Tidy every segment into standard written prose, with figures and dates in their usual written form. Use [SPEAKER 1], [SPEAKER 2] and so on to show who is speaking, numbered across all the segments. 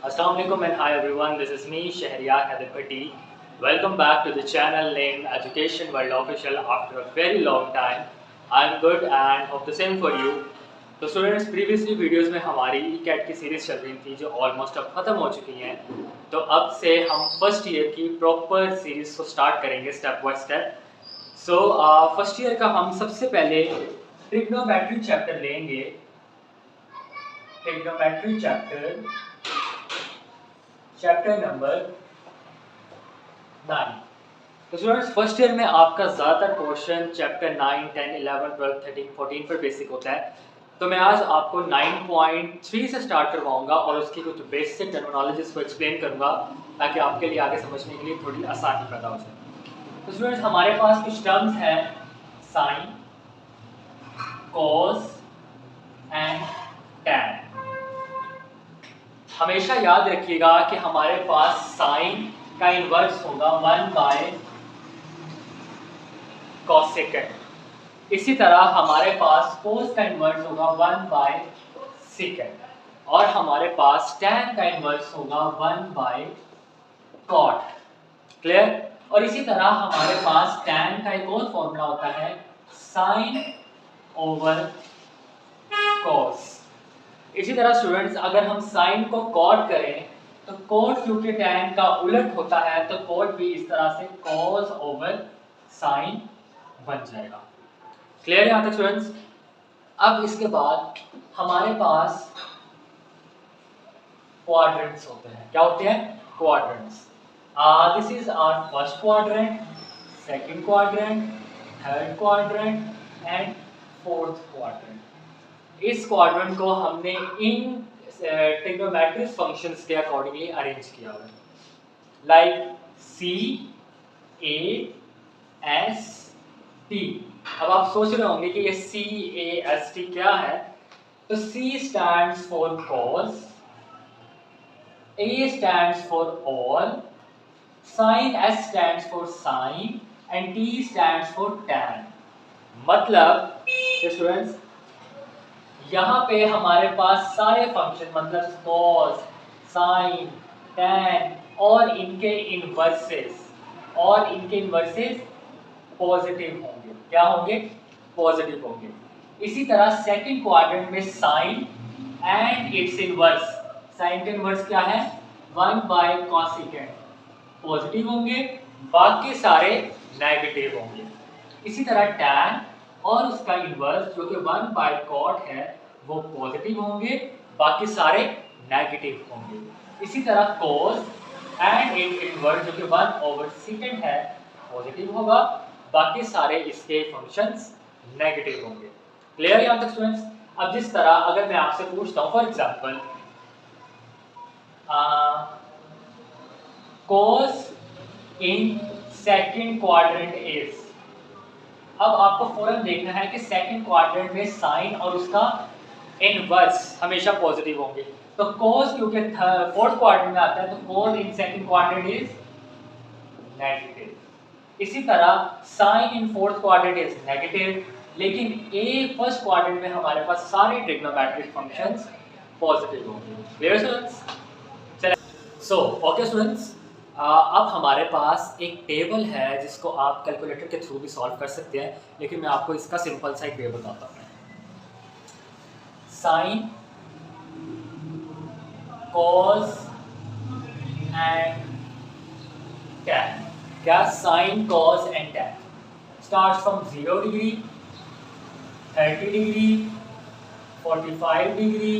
[SPEAKER 1] Assalamu alaikum and hi everyone, this is me Shahriyar Haidarpatti. Welcome back to the channel named Education World Official after a very long time. I am good and hope the same for you. तो students previously videos में हमारी ई cat की series चल रही थी जो almost अब ख़त्म हो चुकी हैं। तो अब से हम फर्स्ट ईयर की प्रॉपर सीरीज़ को स्टार्ट करेंगे step by step. So first year का हम सबसे पहले ट्रिग्नोमेट्री चैप्टर लेंगे। Trigonometry chapter number 9। तो स्टूडेंट्स फर्स्ट ईयर में आपका ज़्यादातर क्वेश्चन चैप्टर 9, 10, 11, 12, 13, 14 पर बेसिक होता है। तो मैं आज आपको 9.3 से स्टार्ट करवाऊंगा और उसकी कुछ बेसिक टर्मिनोलॉजीज को एक्सप्लेन करूंगा ताकि आपके लिए आगे समझने के लिए थोड़ी आसानी पैदा हो जाए। तो स्टूडेंट्स हमारे पास कुछ टर्म्स हैं साइन, कॉस एंड टैन। हमेशा याद रखिएगा कि हमारे पास साइन का इन्वर्स होगा 1 बाय कोसेकेंड। इसी तरह हमारे पास कोस का इन्वर्स होगा 1 बाय सेकेंड और हमारे पास टैन का इन्वर्स होगा 1 बाय कॉट। क्लियर? और इसी तरह हमारे पास टैन का एक और फॉर्मूला होता है साइन ओवर कॉस। इसी तरह स्टूडेंट्स अगर हम साइन को कॉट करें तो कॉट क्योंकि टैन का उलट होता है तो कॉट भी इस तरह से कॉस ओवर साइन बन जाएगा। क्लियर है यहाँ तक स्टूडेंट्स? अब इसके बाद हमारे पास क्वाड्रेंट्स होते हैं। क्या होते हैं? Quadrants. This is our first quadrant, second quadrant, third quadrant and fourth quadrant. इस क्वाड्रेंट को हमने इन ट्रिग्नोमेट्रिक फंक्शंस के अकॉर्डिंगली अरेंज किया हुआ है, like C A S T. अब आप सोच रहे होंगे कि ये सी ए एस टी क्या है। तो C stands for cos, A stands for all, sin S stands for sine and T stands for tan। मतलब स्टूडेंट्स यहाँ पे हमारे पास सारे फंक्शन मतलब cos, sin, tan और इनके इन्वर्सेस पॉजिटिव होंगे। क्या होंगे? पॉजिटिव होंगे। इसी तरह सेकंड क्वाड्रेंट में sine and its inverse. Sine का इनवर्स क्या है? 1 बाय कोसेकेंड, पॉजिटिव होंगे, बाकी सारे नेगेटिव होंगे। इसी तरह टैन और उसका इनवर्स जो कि 1 बाय कॉट है वो पॉजिटिव होंगे, बाकी सारे नेगेटिव होंगे। इसी तरह कोस एंड इट इनवर्स जो कि 1 ओवर सेकेंड है पॉजिटिव होगा, बाकी सारे इसके फंक्शंस नेगेटिव होंगे। क्लियर यहाँ तक स्टूडेंट्स? अब जिस तरह अगर मैं आपसे पूछता हूँ for example cos in second quadrant is. अब आपको फौरन देखना है कि सेकंड क्वाड्रेंट में साइन और उसका इनवर्स हमेशा पॉजिटिव होंगे। तो कोस क्योंकि फोर्थ क्वाड्रेंट में आता है तो cos in second quadrant is negative. इसी तरह sine in fourth quadrant is negative, लेकिन ए फर्स्ट क्वाड्रेंट में हमारे पास सारे ट्रिग्नोमेट्रिक फंक्शंस पॉजिटिव होंगे। Clear students? चलिए सो ओके स्टूडेंट्स, अब हमारे पास एक टेबल है जिसको आप कैलकुलेटर के थ्रू भी सॉल्व कर सकते हैं, लेकिन मैं आपको इसका सिंपल सा एक वे बताता हूँ। Sine, cos and tan. क्या? Sine, cos and tan start from 0 degree, 30 degree, 45 degree,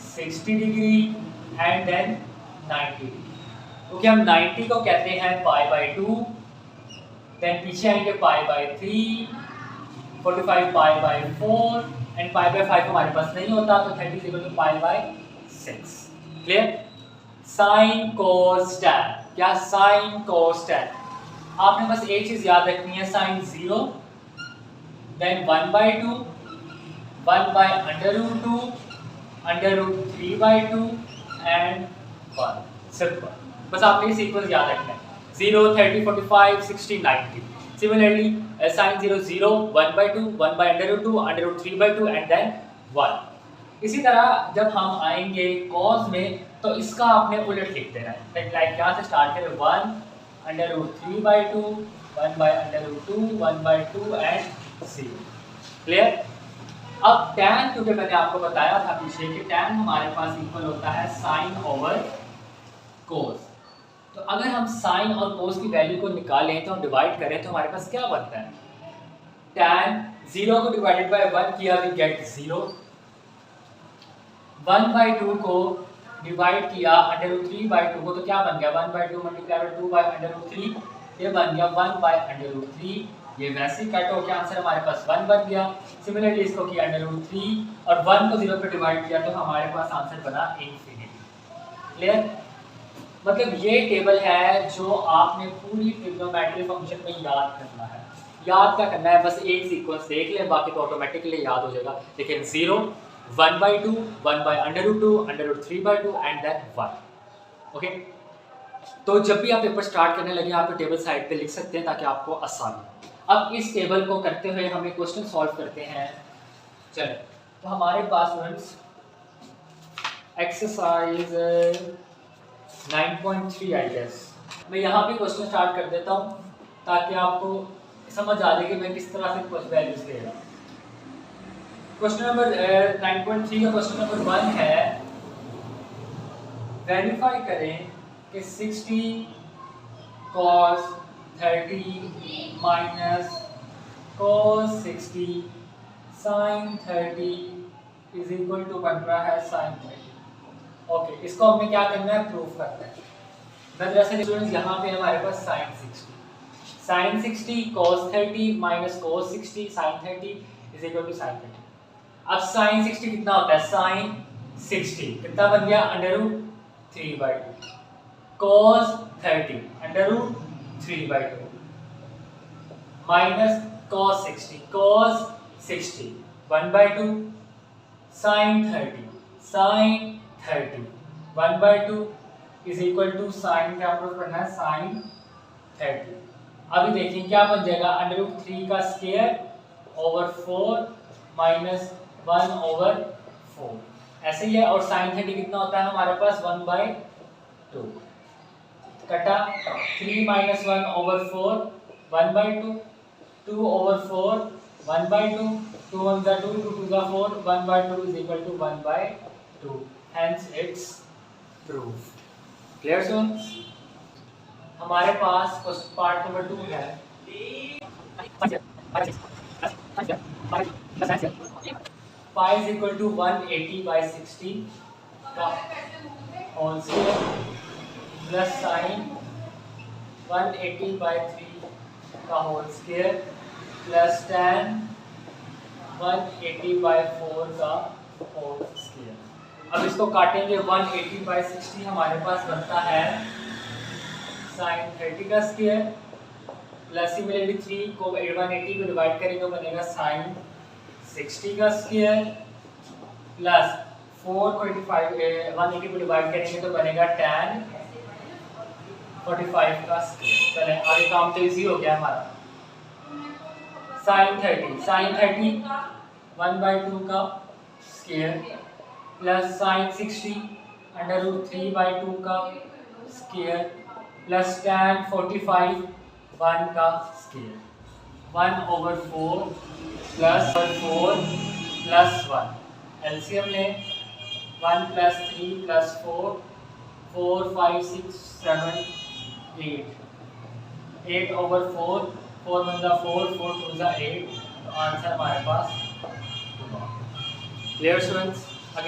[SPEAKER 1] 60 degree and then 90 degree. क्योंकि हम 90 को कहते हैं पाई बाय 2, देन पीछे आएंगे pi by 3, 45 pi by 4 and pi by 5 हमारे पास नहीं होता तो 30 equal to pi by 6। Clear? Sine, cos, tan. क्या? Sine, cos, tan. आपने बस एक चीज याद रखनी है, sine 0, then 1 by 2, 1 by √2, √3 by 2 and 1। Simple. बस आपने ये सीक्वेंस याद रखना है, 0, 30, 45, 60, 90। Similarly sine 0, 0, 1 by 2, 1 by √2, √3 by 2 and then 1। इसी तरह जब हम आएंगे कॉस में तो इसका आपने उलट लिख देना है। लाइक यहाँ से स्टार्ट करें 1/√3/2, 1/√2, 1/2 एंड 0। क्लियर। अब tan, क्योंकि मैंने आपको बताया था पीछे कि tan हमारे पास इक्वल होता है साइन ओवर कोस। तो अगर हम साइन और कोस की वैल्यू को निकालें तो हम डिवाइड करें तो हमारे पास क्या बनता है, tan 0 को डिवाइडेड बाय 1 किया वी गेट 0, 1/2 को डिवाइड किया √3/2 को तो क्या बन गया 1/2 मल्टीप्लाई बाय 2/√3, ये बन गया 1/√3। ये वैसे कट हो के आंसर हमारे पास 1 बन गया। सिमिलरली इसको किया √3 और 1 को 0 पे डिवाइड किया तो हमारे पास आंसर बना इंफिनिटी। क्लियर। मतलब ये टेबल है जो आपने पूरी ट्रिग्नोमेट्री फंक्शन में याद करना है। याद क्या करना है, बस एक सीक्वेंस देख ले, बाकी तो ऑटोमेटिकली याद हो जाएगा। लेकिन 0, 1/2, 1/√2, √3/2 एंड देन 1। ओके, तो जब भी आप पेपर स्टार्ट करने लगे आप टेबल साइड पे लिख सकते हैं ताकि आपको आसानी। अब इस टेबल को करते हुए हम एक क्वेश्चन सॉल्व करते हैं। चलो, तो हमारे पास स्टूडेंट्स एक्सरसाइज 9.3 आई गेस, मैं यहाँ पे क्वेश्चन स्टार्ट कर देता हूँ ताकि आपको समझ आ जाए कि मैं किस तरह से कुछ वैल्यूज दे रहा हूँ। क्वेश्चन नंबर 9.3 का क्वेश्चन नंबर 1 है, वेरीफाई करें कि 60 cos 30 minus cos 60 sin 30 is equal to बन रहा है sin 30। ओके, इसको हमने क्या करना है, प्रूफ करना है। दरअसल स्टूडेंट्स यहाँ पे हमारे पास sin 60 cos 30 minus cos 60 sin 30 is equal to sin 30। अब sin 60 कितना होता है, sin 60 कितना बन गया √3/2, cos 30 √3/2 minus cos 60 1/2 sin 30 1/2 is equal to sine का प्रूफ करना है sin 30। अभी देखिए क्या बन जाएगा, √3 का स्क्वायर ओवर 4 माइनस 1/4 ऐसे ही है। और sin 30 कितना होता है हमारे पास 1/2 कटा 3 माइनस 1/4 1/2 2/4 1/2 2 1 जा 2 2 2 जा 4 1/2 is equal to 1/2, hence it's proof। Clear students. हमारे पास पार्ट नंबर 2 है, पाई इज इक्वल टू 180/60 का होल स्क्वायर प्लस साइन 180/3 का होल स्क्वायर प्लस tan 180/4 का होल स्क्वायर। अब इसको काटेंगे 180/60 हमारे पास बनता है sin 30 का स्क्वायर प्लस सिमिलरली 3 को 180 को डिवाइड करेंगे तो बनेगा sin 60 का स्क्वायर प्लस 4 को 180 को डिवाइड करेंगे तो बनेगा tan 45 का स्क्वायर। चलें आगे काम तो इजी हो गया हमारा। sin 30 1/2 का स्क्वायर प्लस sin 60 √3/2 का स्क्वायर प्लस tan 45 1 का स्क्वायर 1/4 प्लस 4 प्लस 1 एलसीएम में 1 प्लस 3 प्लस 4 4 5 6 7 8/4 4 1 जा 4 4 2 जा 8, तो आंसर हमारे पास। Clear students.